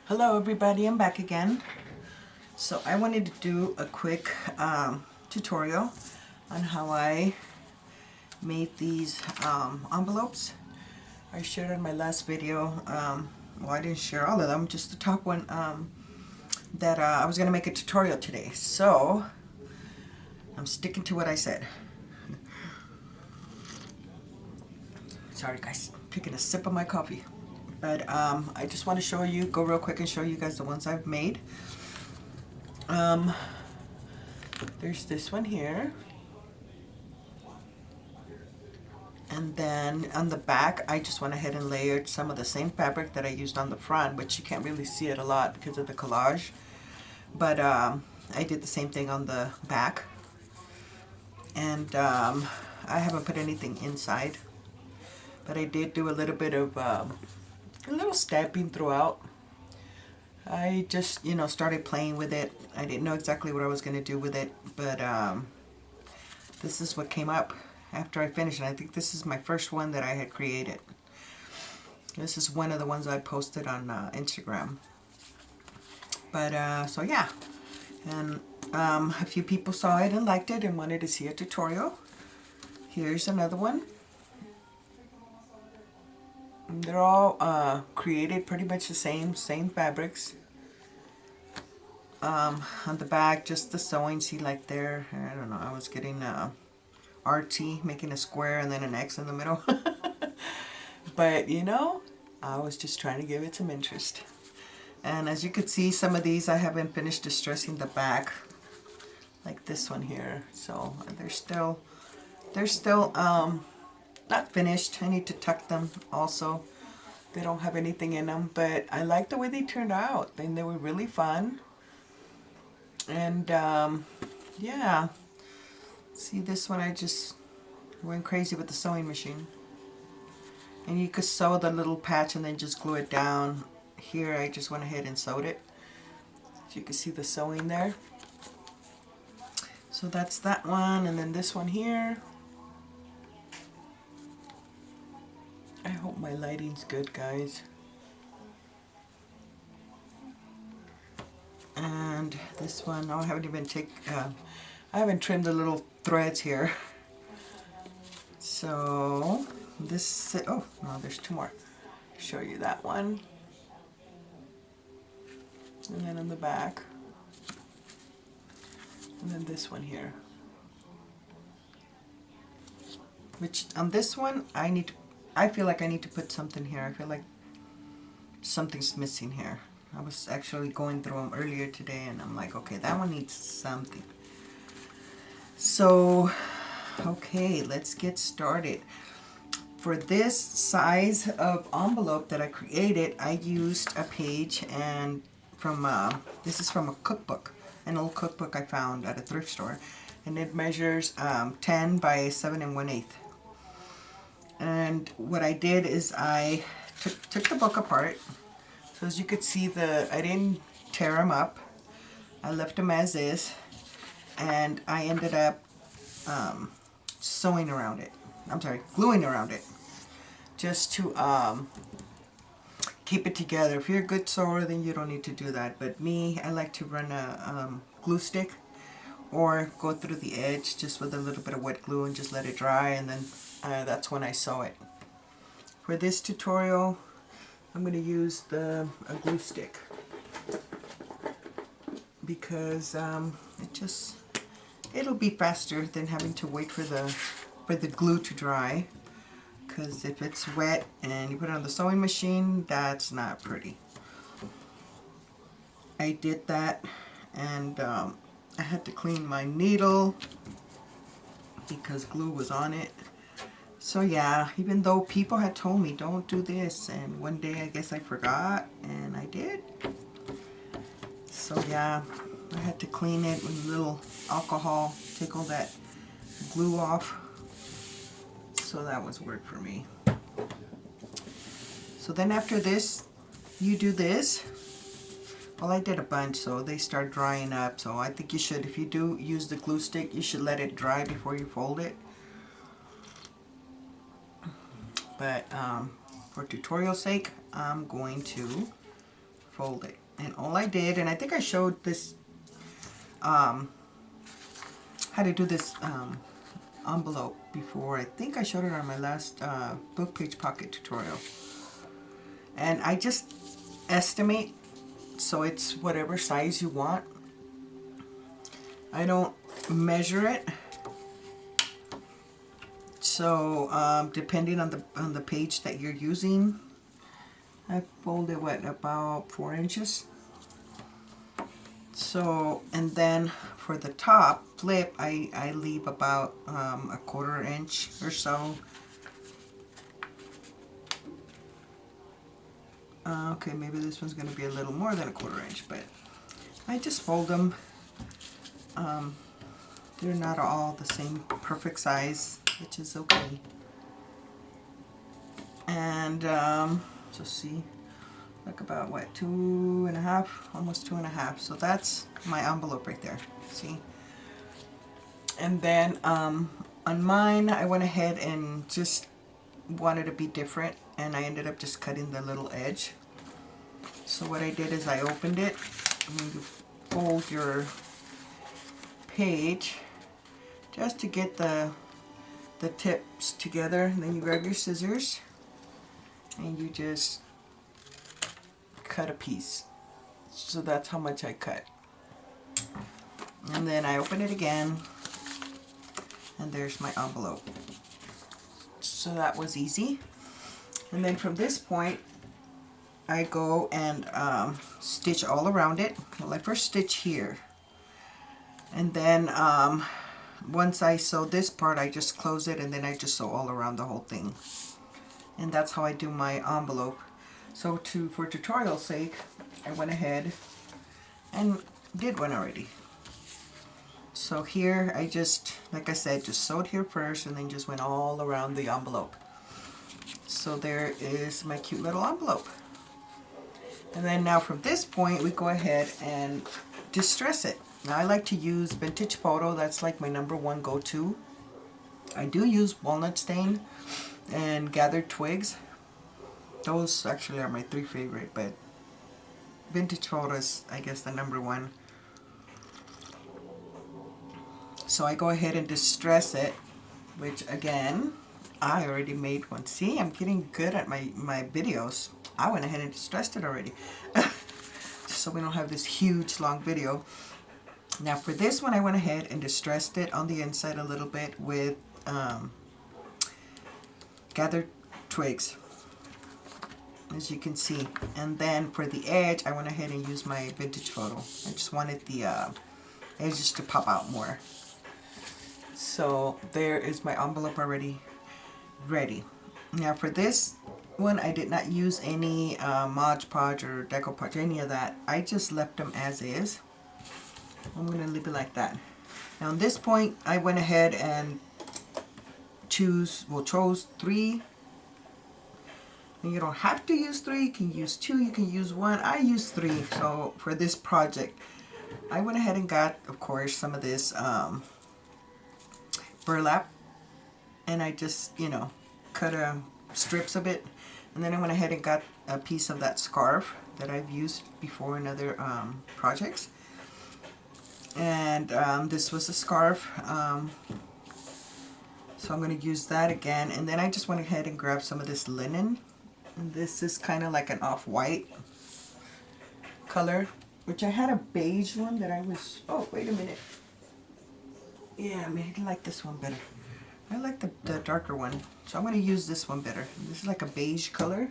Hello everybody, I'm back again. So I wanted to do a quick tutorial on how I made these envelopes. I shared in my last video, well I didn't share all of them, just the top one, that I was going to make a tutorial today. So I'm sticking to what I said. Sorry guys, taking a sip of my coffee. But I just want to show you, go real quick and show you guys the ones I've made. There's this one here. And then on the back, I just went ahead and layered some of the same fabric that I used on the front, which you can't really see it a lot because of the collage. But I did the same thing on the back. And I haven't put anything inside. But I did do a little bit of a little stamping throughout. I just, started playing with it. I didn't know exactly what I was going to do with it, but this is what came up after I finished. And I think this is my first one that I had created. This is one of the ones I posted on Instagram. But, so yeah. And a few people saw it and liked it and wanted to see a tutorial. Here's another one. They're all created pretty much the same fabrics. On the back, just the sewing, see like there, I don't know, I was getting RT, making a square and then an X in the middle. But I was just trying to give it some interest. And as you could see, some of these I haven't finished distressing the back, like this one here. So they're still not finished. I need to tuck them also. They don't have anything in them, but I like the way they turned out. And they were really fun. And yeah, see this one, I just went crazy with the sewing machine. And you could sew the little patch and then just glue it down. Here I just went ahead and sewed it. So you can see the sewing there. So that's that one, and then this one here. I hope my lighting's good, guys. And this one, I haven't even I haven't trimmed the little threads here. So this, oh no, there's two more. Show you that one. And then on the back. And then this one here. Which on this one, I feel like I need to put something here. I feel like something's missing here. I was actually going through them earlier today and I'm like, okay, that one needs something. So, okay, let's get started. For this size of envelope that I created, I used a page and from, this is from a cookbook, an old cookbook I found at a thrift store. And it measures 10 by 7 1/8. And what I did is I took the book apart. So as you could see, I didn't tear them up. I left them as is, and I ended up sewing around it. I'm sorry, gluing around it, just to keep it together. If you're a good sewer, then you don't need to do that. But me, I like to run a glue stick, or go through the edge just with a little bit of wet glue and just let it dry, and then that's when I sew it. For this tutorial, I'm going to use a glue stick because it'll be faster than having to wait for the glue to dry. Because if it's wet and you put it on the sewing machine, that's not pretty. I did that, and I had to clean my needle because glue was on it. So yeah, even though people had told me don't do this, and one day I guess I forgot and I did. So yeah, I had to clean it with a little alcohol, take all that glue off. So that was work for me. So then after this, you do this. Well, I did a bunch, so they start drying up. So I think you should, if you do use the glue stick, you should let it dry before you fold it. But for tutorial sake, I'm going to fold it. And all I did, and I think I showed this, how to do this envelope before. I think I showed it on my last book page pocket tutorial. And I just estimate, so it's whatever size you want. I don't measure it. So depending on the page that you're using, I folded what, about 4 inches. So, and then for the top flip, I leave about a 1/4 inch or so. Okay, maybe this one's going to be a little more than a 1/4 inch, but I just fold them. They're not all the same perfect size, which is okay. And so see, like about what, 2.5, almost 2.5. So that's my envelope right there. See. And then on mine, I went ahead and just wanted to be different, and I ended up just cutting the little edge. So what I did is I opened it, and you fold your page just to get the tips together, and then you grab your scissors and you just cut a piece. So that's how much I cut. And then I open it again, and there's my envelope. So that was easy. And then from this point, I go and stitch all around it. Well, I first stitch here, and then once I sew this part, I just close it, and then I just sew all around the whole thing. And that's how I do my envelope. So for tutorial's sake, I went ahead and did one already. So here I just, like I said, just sewed here first, and then just went all around the envelope. So there is my cute little envelope. And then now from this point, we go ahead and distress it. Now I like to use Vintage Photo. That's like my #1 go-to. I do use walnut stain and gathered twigs. Those actually are my 3 favorite, but Vintage Photo is, I guess, the #1. So I go ahead and distress it, which again, I already made one. See, I'm getting good at my videos. I went ahead and distressed it already. Just so we don't have this huge long video. Now for this one, I went ahead and distressed it on the inside a little bit with gathered twigs, as you can see. And then for the edge, I went ahead and used my Vintage Photo. I just wanted the edges to pop out more. So there is my envelope already ready. Now for this one, I did not use any Mod Podge or Decorative, any of that. I just left them as is. I'm going to leave it like that. Now at this point, I went ahead and chose 3. And you don't have to use 3. You can use 2. You can use 1. I use 3. So for this project, I went ahead and got, of course, some of this burlap, and I just, you know, cut strips of it. And then I went ahead and got a piece of that scarf that I've used before in other projects. And this was a scarf, so I'm going to use that again. And then I just went ahead and grabbed some of this linen, and this is kind of like an off-white color, which I had a beige one that I was, oh wait a minute, yeah, I mean, I like this one better. I like the darker one, so I'm going to use this one better. This is like a beige color.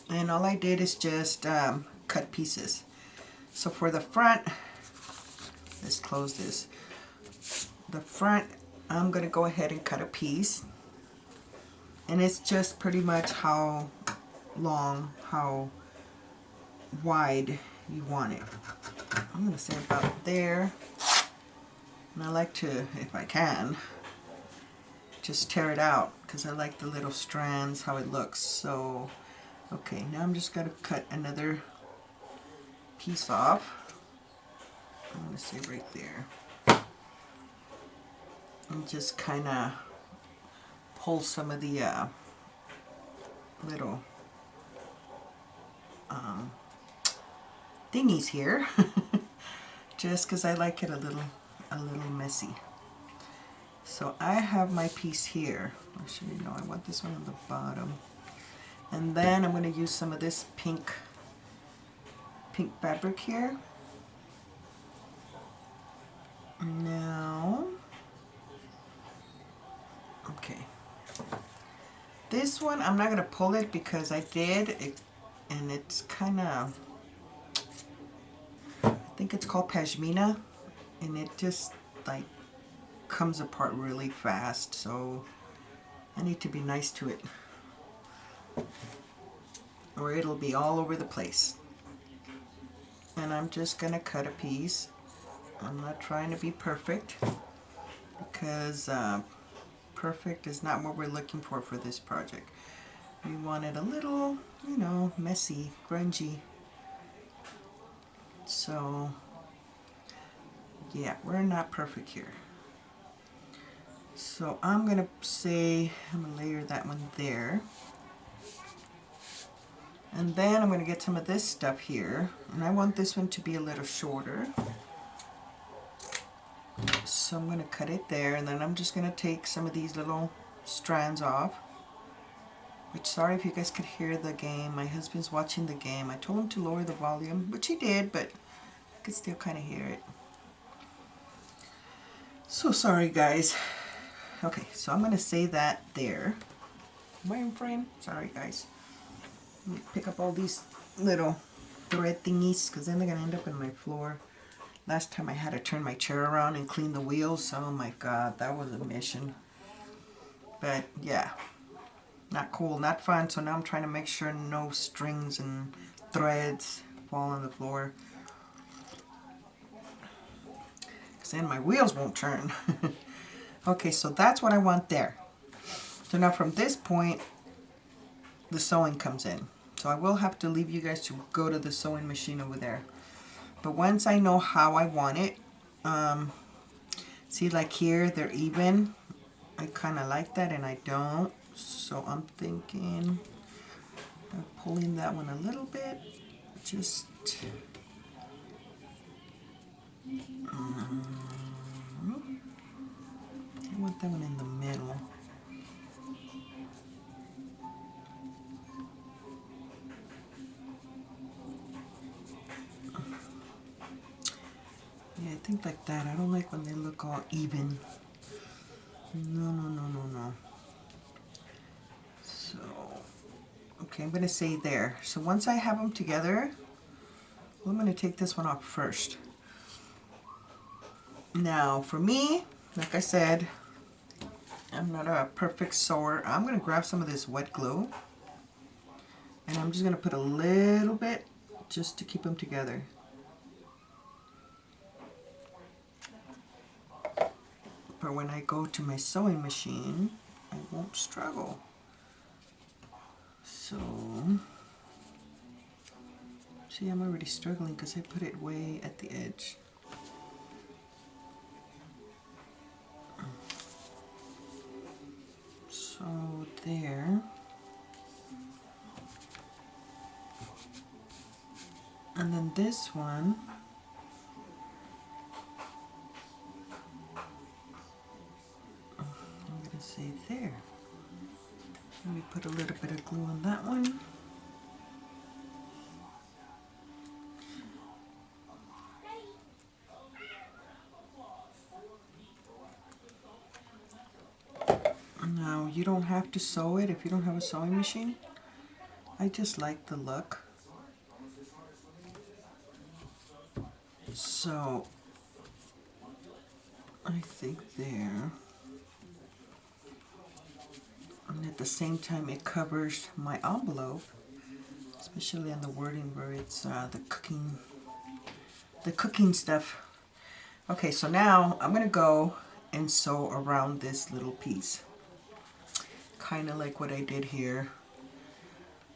And all I did is just cut pieces. So for the front, let's close this. The front, I'm going to go ahead and cut a piece. And it's just pretty much how long, how wide you want it. I'm going to say about there. And I like to, if I can, just tear it out, because I like the little strands, how it looks. So, okay, now I'm just going to cut another piece off. I'm going to say right there. And just kind of pull some of the little thingies here, just because I like it a little messy. So I have my piece here. Actually, no, I want this one on the bottom. And then I'm going to use some of this pink fabric here. Now, okay. This one, I'm not going to pull it because I did, and it's kind of, I think it's called pashmina, and it just like comes apart really fast, so I need to be nice to it, or it'll be all over the place. And I'm just going to cut a piece. I'm not trying to be perfect, because perfect is not what we're looking for this project. We want it a little, you know, messy, grungy. So, yeah, we're not perfect here. So I'm going to say, I'm going to layer that one there. And then I'm going to get some of this stuff here. And I want this one to be a little shorter. So I'm going to cut it there, and then I'm just going to take some of these little strands off. Which, sorry if you guys could hear the game. My husband's watching the game. I told him to lower the volume, which he did, but I could still kind of hear it. So sorry, guys. Okay, so I'm going to say that there. Am I in frame? Sorry, guys. Let me pick up all these little thread thingies, because then they're going to end up in my floor. Last time I had to turn my chair around and clean the wheels. Oh my god, that was a mission. But yeah, not cool, not fun. So now I'm trying to make sure no strings and threads fall on the floor, because then my wheels won't turn. Okay, so that's what I want there. So now from this point, the sewing comes in. So I will have to leave you guys to go to the sewing machine over there. But once I know how I want it, see, like here, they're even. I kind of like that, and I don't. So I'm thinking of pulling that one a little bit. Just, I want that one in the middle. Yeah, I think like that. I don't like when they look all even. No, no, no, no, no. So, okay, I'm going to say there. So once I have them together, I'm going to take this one off first. Now, for me, like I said, I'm not a perfect sewer. I'm going to grab some of this wet glue, and I'm just going to put a little bit just to keep them together. But when I go to my sewing machine, I won't struggle. So, see, I'm already struggling because I put it way at the edge. So there. And then this one, I'm going to say there. Let me put a little bit of glue on that one. Now, you don't have to sew it if you don't have a sewing machine. I just like the look. So, I think there. And at the same time, it covers my envelope, especially on the wording where it's the cooking stuff. Okay, so now I'm going to go and sew around this little piece. Kind of like what I did here.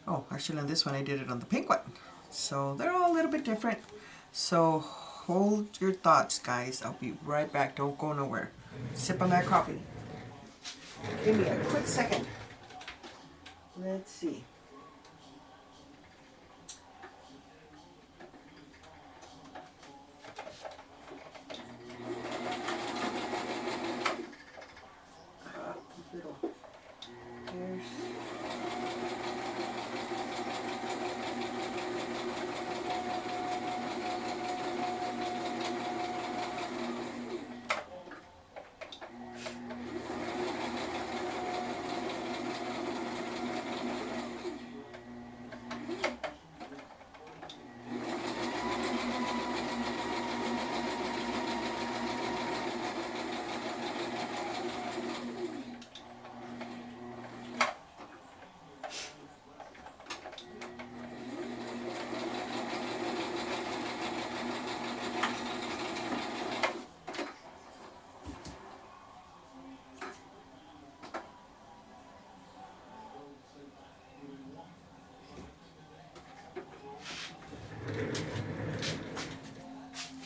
Oh, actually on this one I did it on the pink one. So they're all a little bit different. So hold your thoughts, guys. I'll be right back. Don't go nowhere. Sip on that coffee. Give me a quick second. Let's see.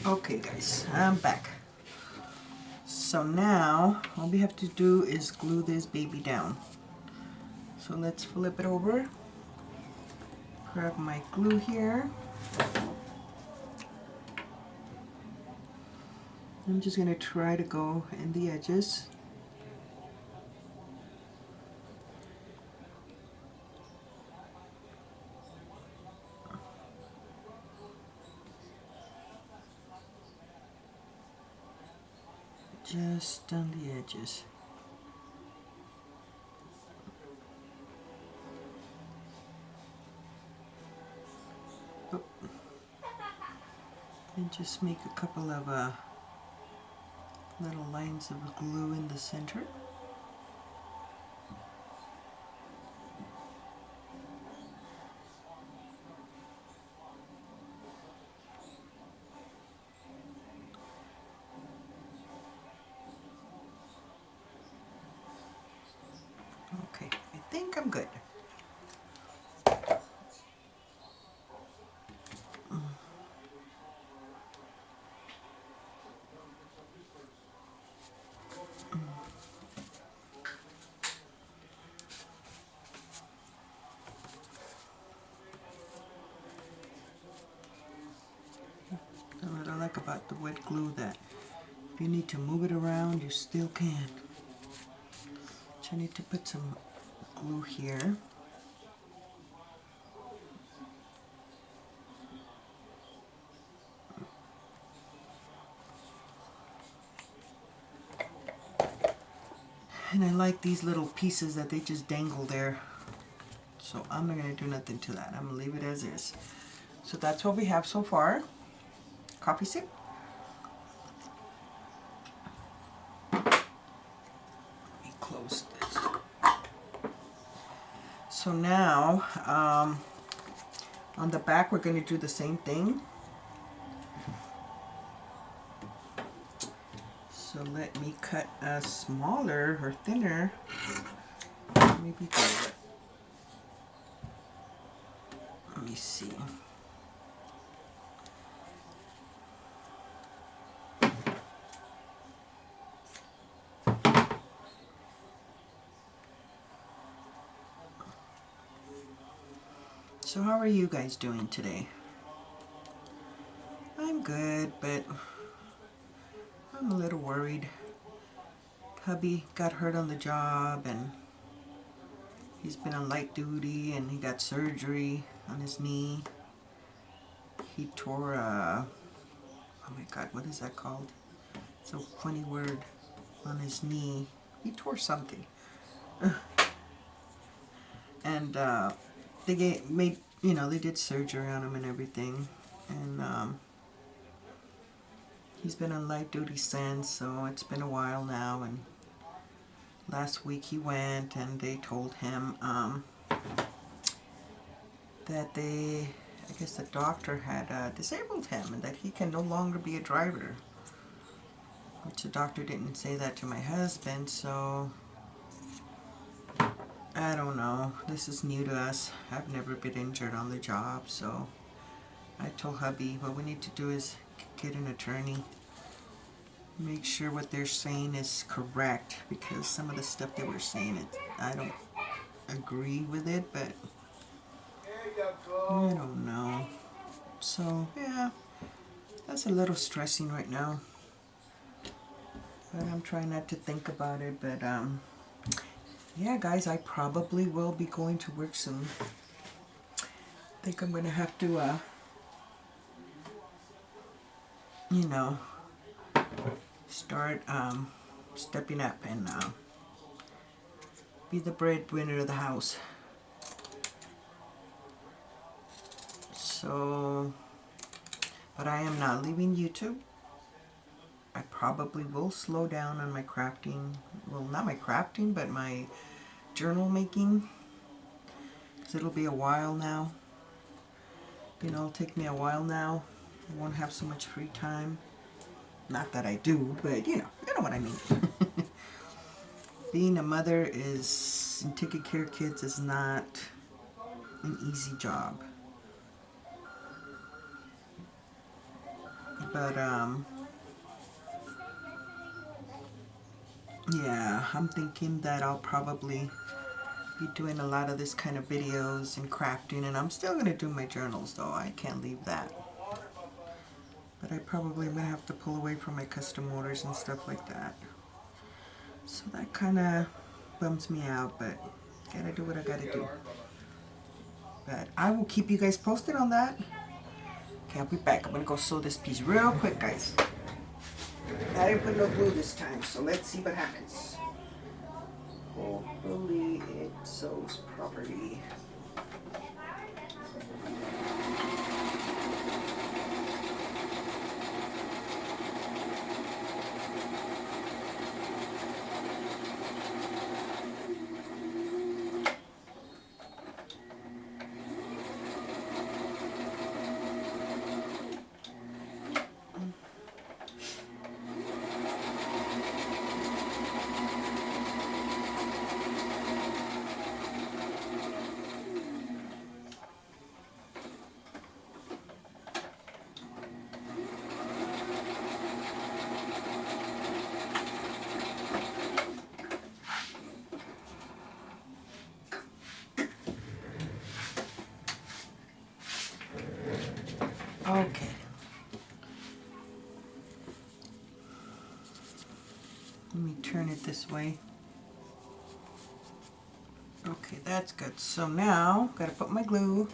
Okay guys, I'm back. So now all we have to do is glue this baby down. So let's flip it over. Grab my glue here. I'm just going to try to go in the edges. Just on the edges. Oh. And just make a couple of little lines of glue in the center. Okay, I think I'm good. What I like about the wet glue that if you need to move it around, you still can. So I need to put some glue here. And I like these little pieces that they just dangle there. So I'm not going to do nothing to that. I'm going to leave it as is. So that's what we have so far. Coffee sip. Let me close this. So now, on the back we're going to do the same thing. So let me cut a smaller or thinner. Maybe that. Let me see. So how are you guys doing today? I'm good, but I'm a little worried. Hubby got hurt on the job and he's been on light duty and he got surgery on his knee. He tore oh my god, what is that called? It's a funny word. On his knee. He tore something. And they they did surgery on him and everything. And he's been on light duty since, so it's been a while now. And last week he went and they told him that I guess the doctor had disabled him and that he can no longer be a driver. Which the doctor didn't say that to my husband, so I don't know. This is new to us. I've never been injured on the job, so I told hubby what we need to do is get an attorney. Make sure what they're saying is correct, because some of the stuff they were saying, I don't agree with it, but I don't know. So, yeah, that's a little stressing right now. But I'm trying not to think about it, but yeah, guys, I probably will be going to work soon. I think I'm going to have to, start stepping up and be the breadwinner of the house. So, but I am not leaving YouTube. I probably will slow down on my crafting. Well, not my crafting, but my journal making. Because it'll be a while now. It'll take me a while now. I won't have so much free time. Not that I do, but you know what I mean. Being a mother and taking care of kids is not an easy job. But yeah, I'm thinking that I'll probably be doing a lot of this kind of videos and crafting, and I'm still gonna do my journals though. I can't leave that. But I probably am gonna have to pull away from my custom orders and stuff like that. So that kind of bums me out, but gotta do what I gotta do. But I will keep you guys posted on that. Okay, I'll be back. I'm gonna go sew this piece real quick, guys. I didn't put no glue this time, so let's see what happens. Hopefully it sews properly. Okay. Let me turn it this way. Okay, that's good. So now, gotta put my glue.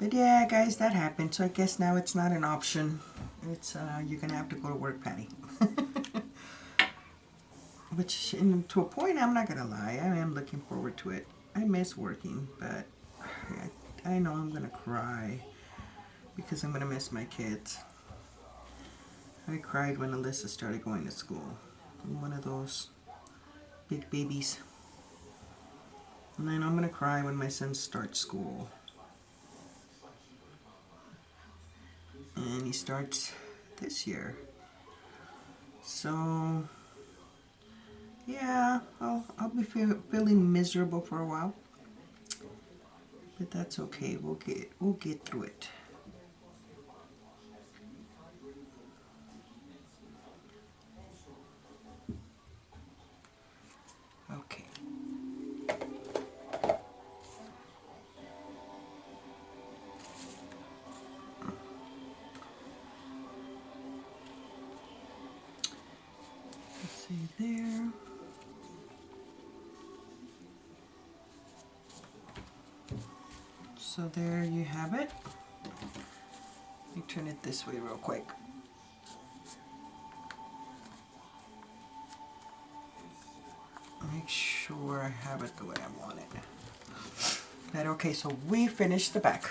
But yeah, guys, that happened. So I guess now it's not an option. It's, you're gonna have to go to work, Patty. Which, to a point, I'm not gonna lie, I am looking forward to it. I miss working, but I know I'm gonna cry because I'm gonna miss my kids. I cried when Alyssa started going to school. I'm one of those big babies. And then I'm gonna cry when my son starts school. And he starts this year. So yeah, I'll be feeling miserable for a while, but that's okay. We'll get through it. Okay. Let's see there. So there you have it. Let me turn it this way real quick. Make sure I have it the way I want it. But okay, so we finished the back.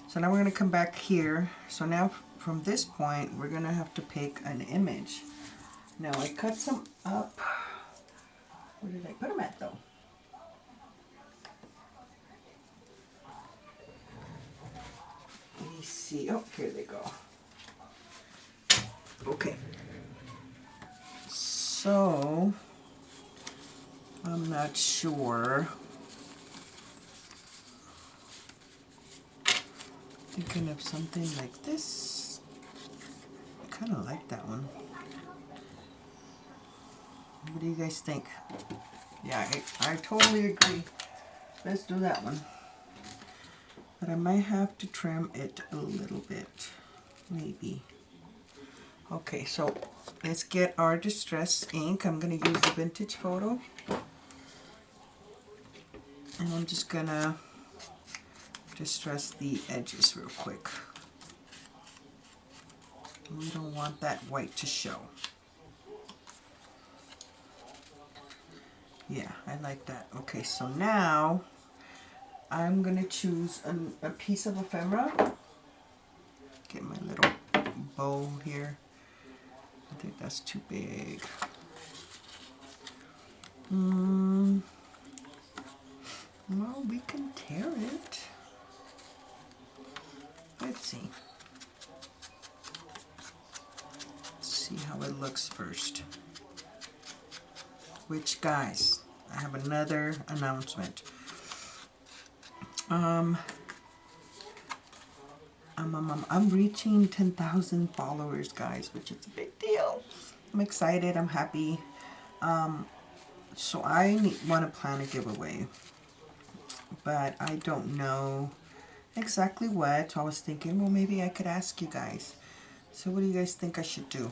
So now we're going to come back here. So now from this point, we're going to have to pick an image. Now I cut some up. Where did I put them at though? Let me see. Oh, here they go. Okay. So I'm not sure. Thinking of something like this. I kind of like that one. What do you guys think? Yeah, I totally agree. Let's do that one. But I might have to trim it a little bit. Maybe. Okay, so let's get our distress ink. I'm going to use the vintage photo. And I'm just going to distress the edges real quick. We don't want that white to show. Yeah, I like that. Okay, so now I'm going to choose a piece of ephemera. Get my little bow here. I think that's too big. Well, we can tear it. Let's see. Let's see how it looks first. Which, guys, I have another announcement. I'm reaching 10,000 followers, guys, which is a big deal. I'm excited. I'm happy. So I want to plan a giveaway, but I don't know exactly what. So I was thinking, well, maybe I could ask you guys. So what do you guys think I should do?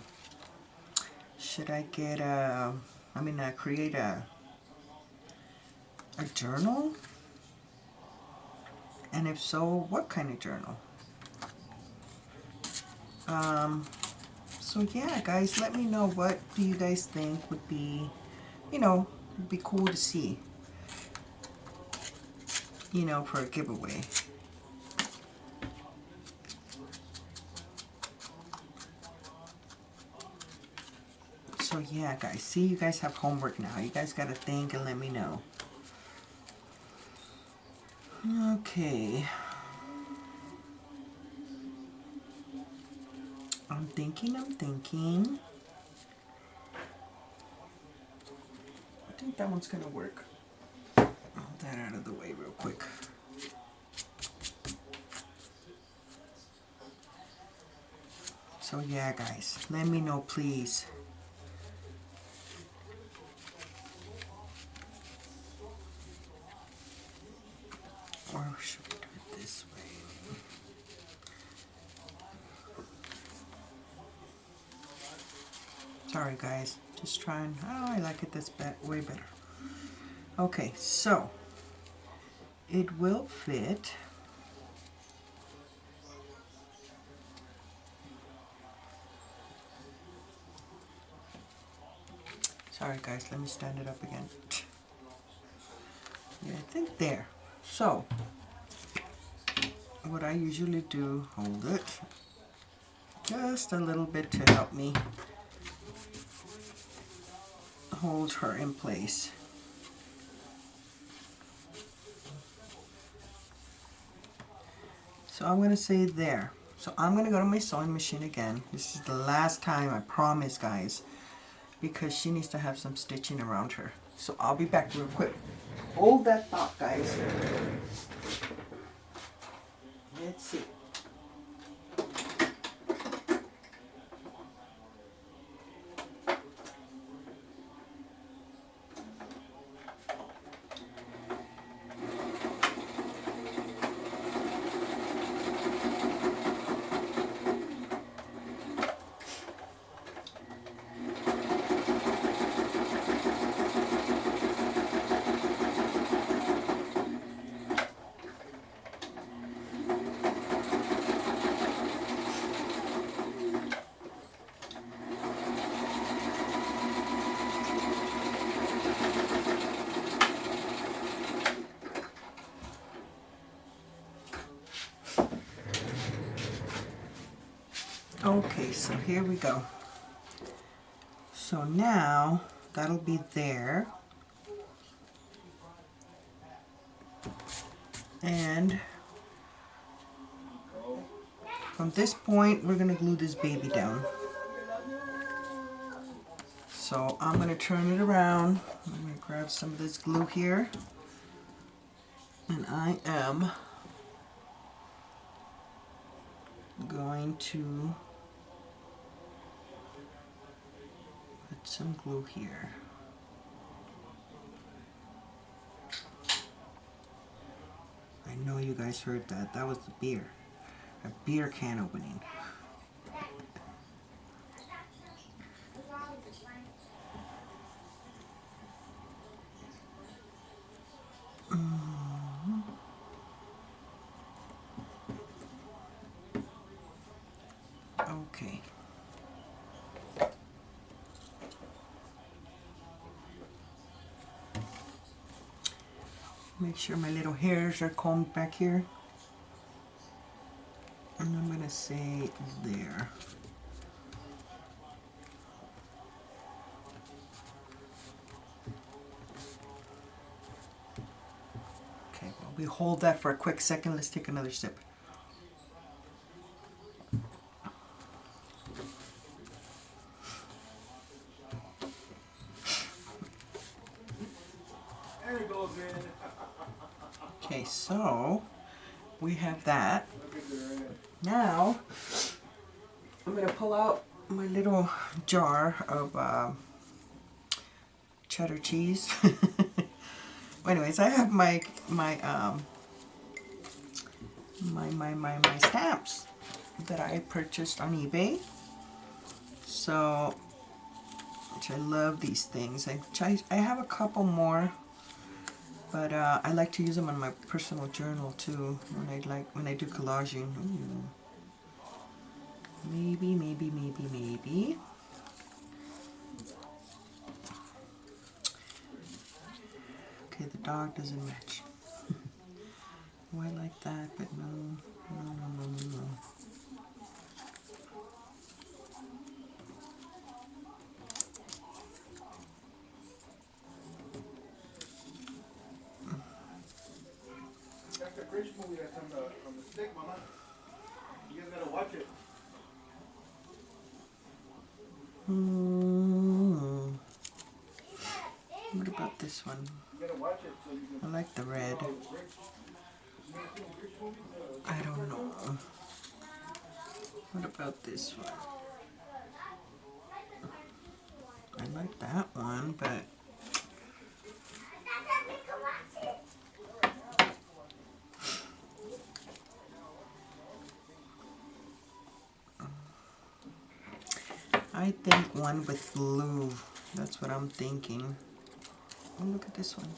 Should I get create a journal? And if so, what kind of journal? So yeah, guys, let me know, what do you guys think would be, would be cool to see, for a giveaway. So yeah, guys, see, you guys have homework now. You guys got to think and let me know. Okay. I'm thinking. I think that one's going to work. Hold that out of the way real quick. So yeah, guys, let me know, please. Or should we do it this way? Sorry, guys. Just trying. Oh, I like it this way better. Okay, so it will fit. Sorry, guys. Let me stand it up again. Yeah, I think there. So, what I usually do, hold it just a little bit to help me hold her in place. So I'm going to say there. So I'm going to go to my sewing machine again. This is the last time, I promise, guys, because she needs to have some stitching around her. So I'll be back real quick. Hold that thought, guys. Let's see. Okay, so here we go. So now that'll be there. And from this point, we're gonna glue this baby down. So I'm gonna turn it around. I'm gonna grab some of this glue here. And I am going to put some glue here. I know you guys heard that. That was the beer. A beer can opening. Okay. Make sure my little hairs are combed back here. And I'm gonna say there. Okay, well, we hold that for a quick second. Let's take another sip. Okay, so we have that. Now, I'm going to pull out my little jar of cheddar cheese. Well, anyways, I have my stamps that I purchased on eBay. So, which I love these things. I have a couple more, but I like to use them on my personal journal too when I do collaging. Ooh. Maybe. Okay, the dog doesn't match. Oh, I like that, but no. That's the Grinch movie that's on the stick, Mama. You guys gotta watch it. What about this one? You gotta watch it so you I can. like the red. I don't know. What about this one? I like that one, but I think one with blue. That's what I'm thinking. Oh, look at this one.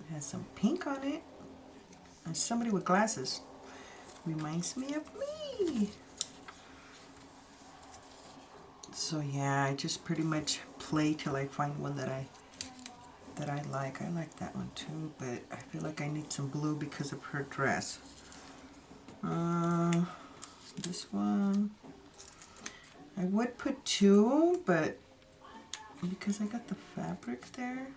It has some pink on it. And somebody with glasses. Reminds me of me. So yeah, I just pretty much play till I find one that I like. I like that one too, but I feel like I need some blue because of her dress. This one. I would put two, but because I got the fabric there.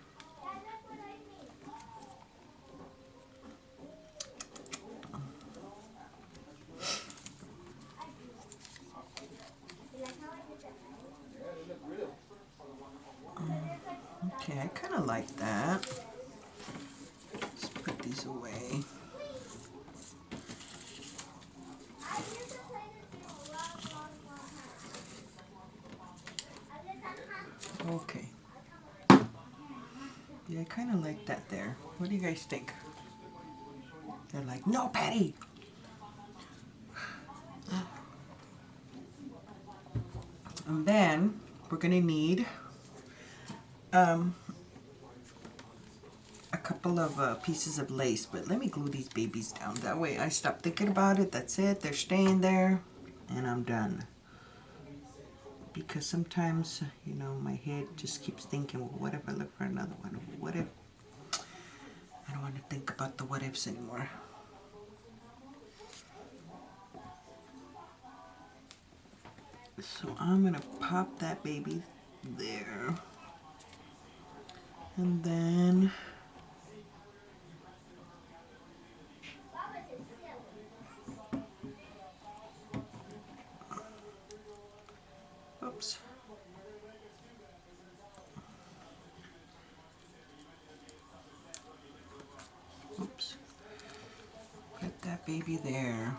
Okay, I kind of like that. Let's put these away. Okay. Yeah, I kind of like that there. What do you guys think? They're like, no, Patty! And then we're going to need a couple of pieces of lace, but let me glue these babies down. That way I stop thinking about it. That's it. They're staying there, and I'm done. Because sometimes, you know, my head just keeps thinking, well, what if I look for another one? What if? I don't want to think about the what ifs anymore. So I'm going to pop that baby there. And then oops. Oops. Put that baby there.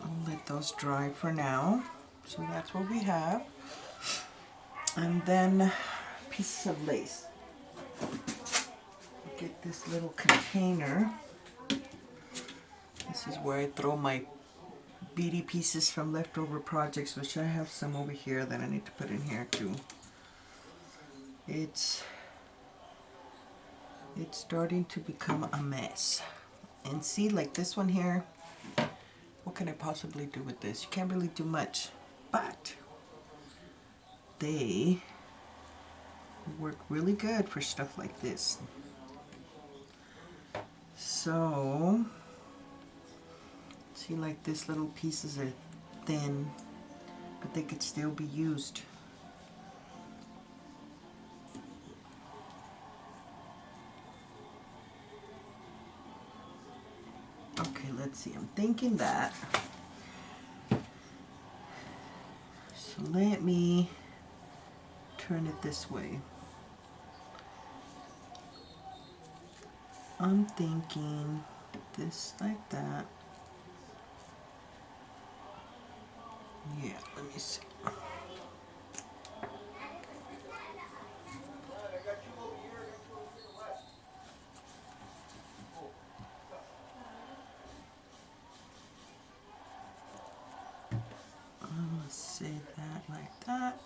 I'll let those dry for now. So that's what we have. And then pieces of lace. Get this little container. This is where I throw my beady pieces from leftover projects, which I have some over here that I need to put in here too. It's starting to become a mess. And see, like this one here, what can I possibly do with this? You can't really do much, but they work really good for stuff like this. So, see, like this little pieces are thin, but they could still be used. Okay, let's see, I'm thinking that. So let me turn it this way. I'm thinking this like that. Yeah, let me see. I'm gonna say that like that.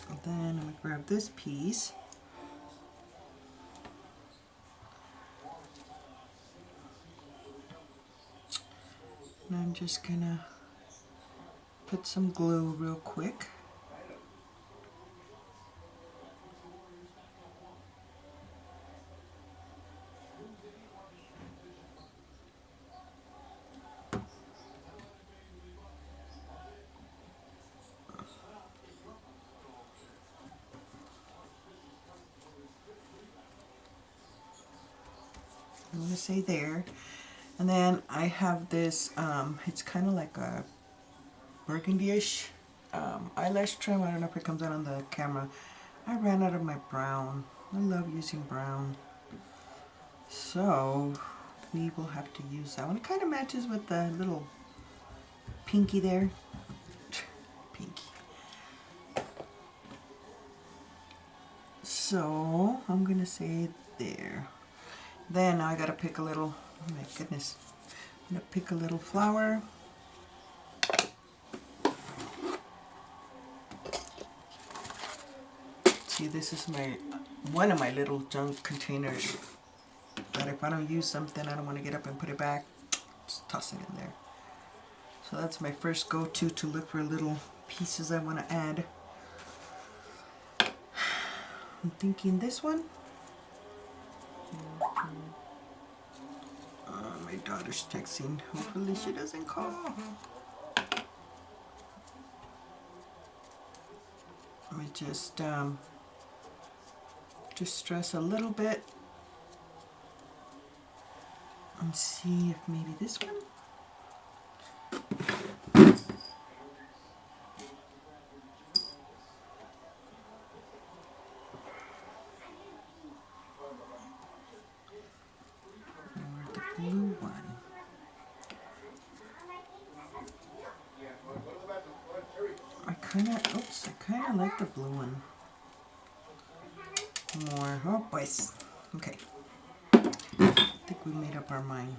And then I'm gonna grab this piece. And I'm just gonna put some glue real quick. I'm gonna say there. And then I have this, it's kind of like a burgundy-ish eyelash trim. I don't know if it comes out on the camera. I ran out of my brown. I love using brown. So we will have to use that one. It kind of matches with the little pinky there. Pinky. So I'm gonna say there. Then I gotta pick a little, oh my goodness. I'm gonna pick a little flower. See, this is my one of my little junk containers that if I don't use something, I don't want to get up and put it back. Just toss it in there. So that's my first go-to to look for little pieces I want to add. I'm thinking this one. My daughter's texting. Hopefully she doesn't call. Let me just stress a little bit and see if maybe this one. Or the blue one. I kind of like the blue one more. Oh boys. Okay. I think we made up our mind.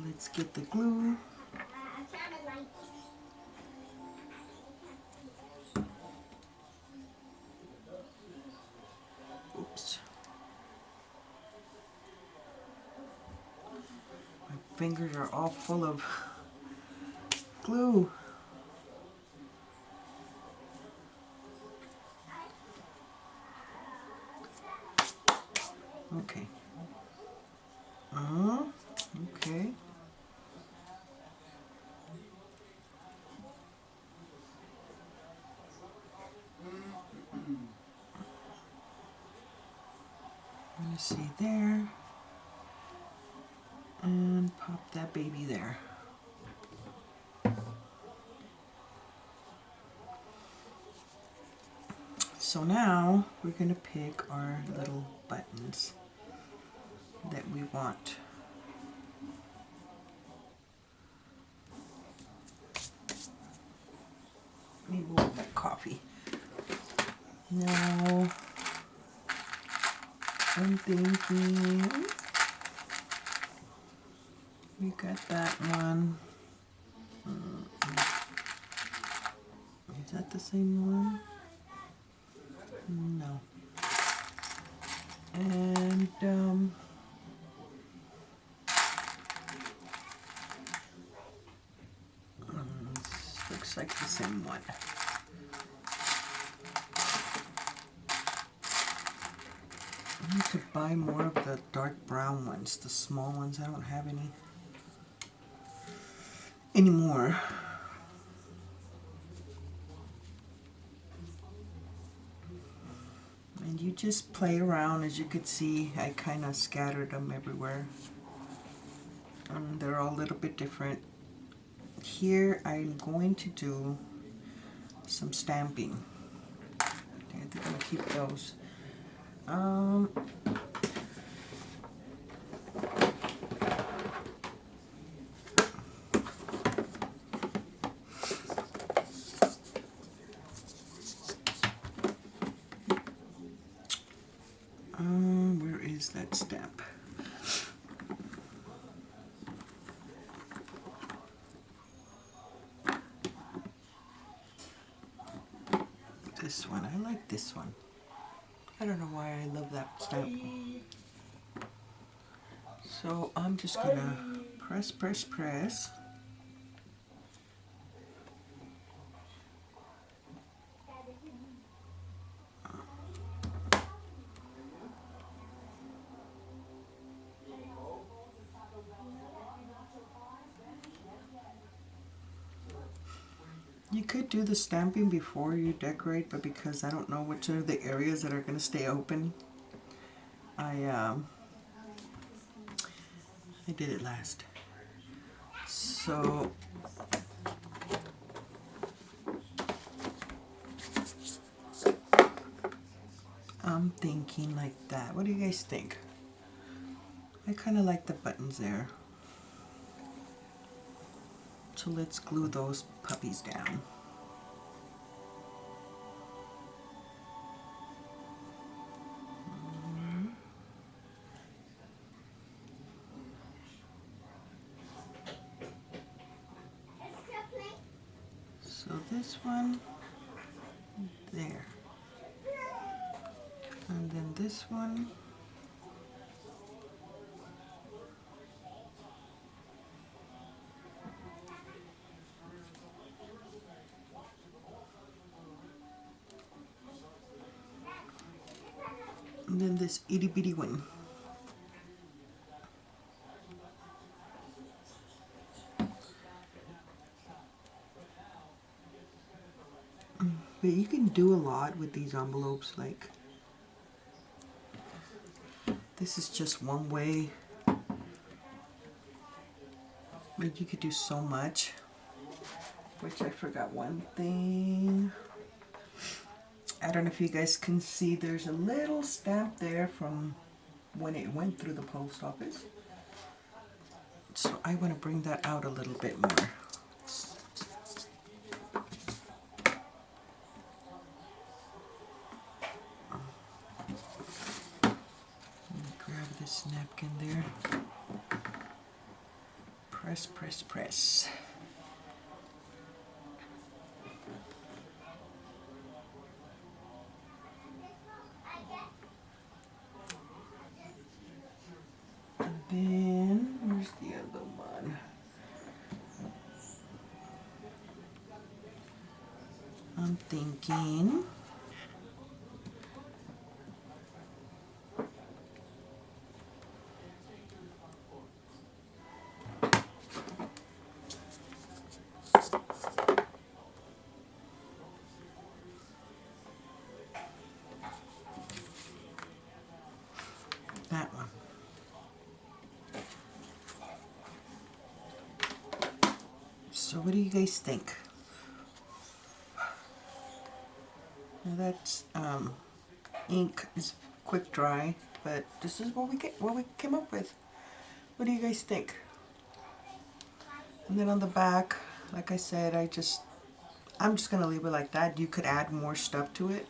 Let's get the glue. Oops. My fingers are all full of glue. Okay. Okay. Let me see there. And pop that baby there. So now we're going to pick our little buttons that we want. Maybe we'll get coffee. Now I'm thinking we got that one. Is that the same one? No. And looks like the same one. I need to buy more of the dark brown ones, the small ones. I don't have any anymore. And you just play around. As you could see, I kind of scattered them everywhere. And they're all a little bit different. here I'm going to do some stamping. I think I'm gonna keep those. Where is that stamp? This one. I like this one. I don't know why I love that stamp. So I'm just gonna press, press, press. You could do the stamping before you decorate, but because I don't know which are the areas that are going to stay open, I did it last. So I'm thinking like that. What do you guys think? I kind of like the buttons there. So let's glue those puppies down. So this one, there. And then this one. And then this itty bitty one. But you can do a lot with these envelopes, like this is just one way, but you could do so much. Which I forgot one thing. I don't know if you guys can see, there's a little stamp there from when it went through the post office. So I want to bring that out a little bit more. Grab this napkin there. Press, press, press. And then, where's the other one? I'm thinking that one. So what do you guys think? Now that's ink is quick dry, but this is what we came up with. What do you guys think? And then on the back, like I said, I'm just gonna leave it like that. You could add more stuff to it.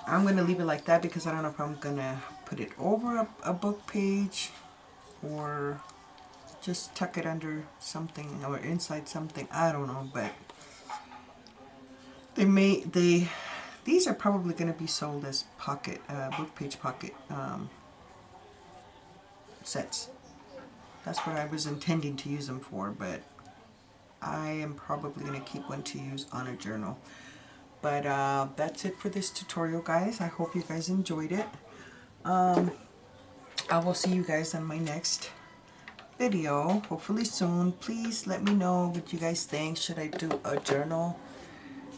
I'm gonna leave it like that because I don't know if I'm gonna put it over a book page or just tuck it under something or inside something. I don't know, but these are probably going to be sold as pocket book page pocket sets. That's what I was intending to use them for, but I am probably going to keep one to use on a journal. But that's it for this tutorial, guys. I hope you guys enjoyed it. I will see you guys on my next video, hopefully soon. Please let me know what you guys think. Should I do a journal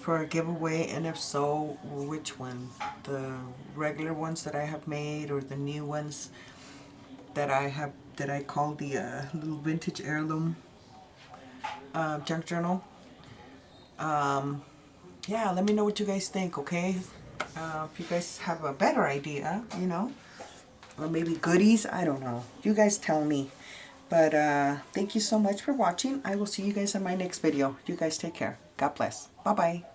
for a giveaway, and if so, which one? The regular ones that I have made, or the new ones that I call the little vintage heirloom junk journal. Yeah, let me know what you guys think, okay? If you guys have a better idea, you know, or maybe goodies, I don't know. You guys tell me. But thank you so much for watching. I will see you guys in my next video. You guys take care. God bless. Bye-bye.